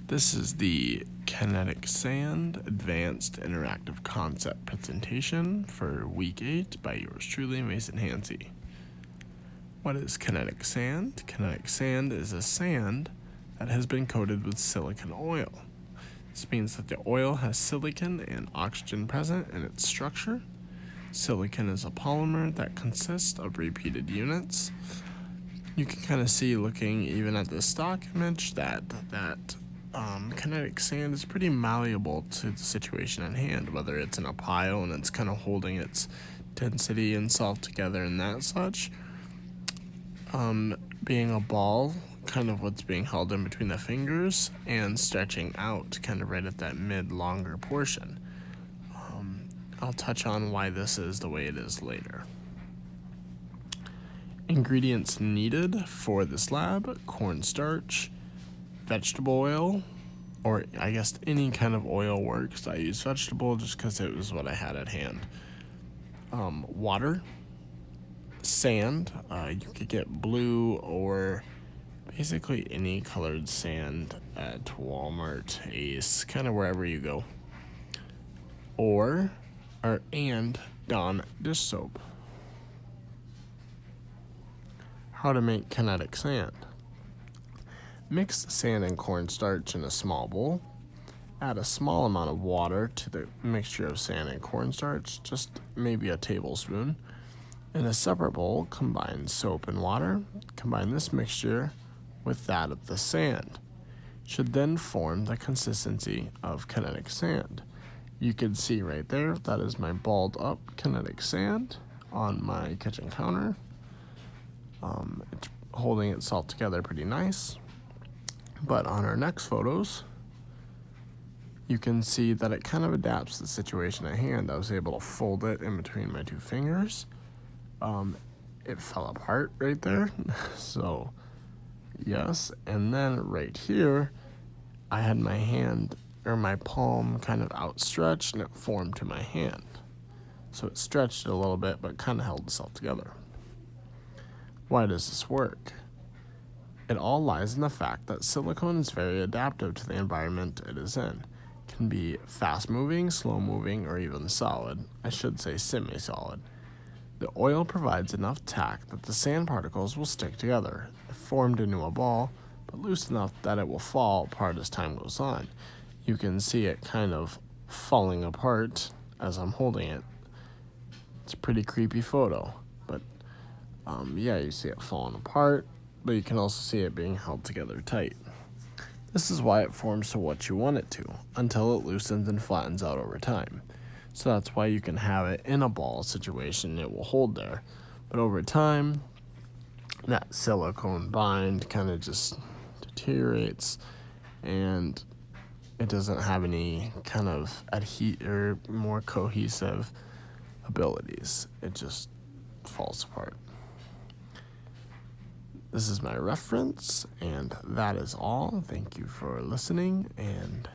This is the Kinetic Sand Advanced Interactive Concept presentation for Week 8 by yours truly, Mason Hansey. What is kinetic sand? Kinetic sand is a sand that has been coated with silicon oil. This means that the oil has silicon and oxygen present in its structure. Silicon is a polymer that consists of repeated units. You can kind of see, looking even at the stock image, that kinetic sand is pretty malleable to the situation at hand, whether it's in a pile and it's kind of holding its density and salt together and that such. Being a ball, kind of what's being held in between the fingers, and stretching out kind of right at that mid-longer portion. I'll touch on why this is the way it is later. Ingredients needed for this lab: cornstarch, vegetable oil, or I guess any kind of oil works. I use vegetable just because it was what I had at hand. Water, sand. You could get blue or basically any colored sand at Walmart, Ace, kind of wherever you go. And Dawn dish soap. How to make kinetic sand. Mix the sand and cornstarch in a small bowl. Add a small amount of water to the mixture of sand and cornstarch, just maybe a tablespoon. In a separate bowl, combine soap and water. Combine this mixture with that of the sand. Should then form the consistency of kinetic sand. You can see right there, that is my balled up kinetic sand on my kitchen counter. It's holding itself together pretty nice. But on our next photos, you can see that it kind of adapts to the situation at hand. I was able to fold it in between my two fingers. It fell apart right there. So yes, and then right here, I had my hand, or my palm, kind of outstretched, and it formed to my hand. So it stretched it a little bit, but kind of held itself together. Why does this work? It all lies in the fact that silicone is very adaptive to the environment it is in. It can be fast-moving, slow-moving, or even solid. I should say semi-solid. The oil provides enough tack that the sand particles will stick together, formed into a ball, but loose enough that it will fall apart as time goes on. You can see it kind of falling apart as I'm holding it. It's a pretty creepy photo, but yeah, you see it falling apart, but you can also see it being held together tight. This is why it forms to what you want it to, until it loosens and flattens out over time. So that's why you can have it in a ball situation, it will hold there. But over time, that silicone bind kind of just deteriorates, and it doesn't have any kind of or more cohesive abilities. It just falls apart. This is my reference, and that is all. Thank you for listening, and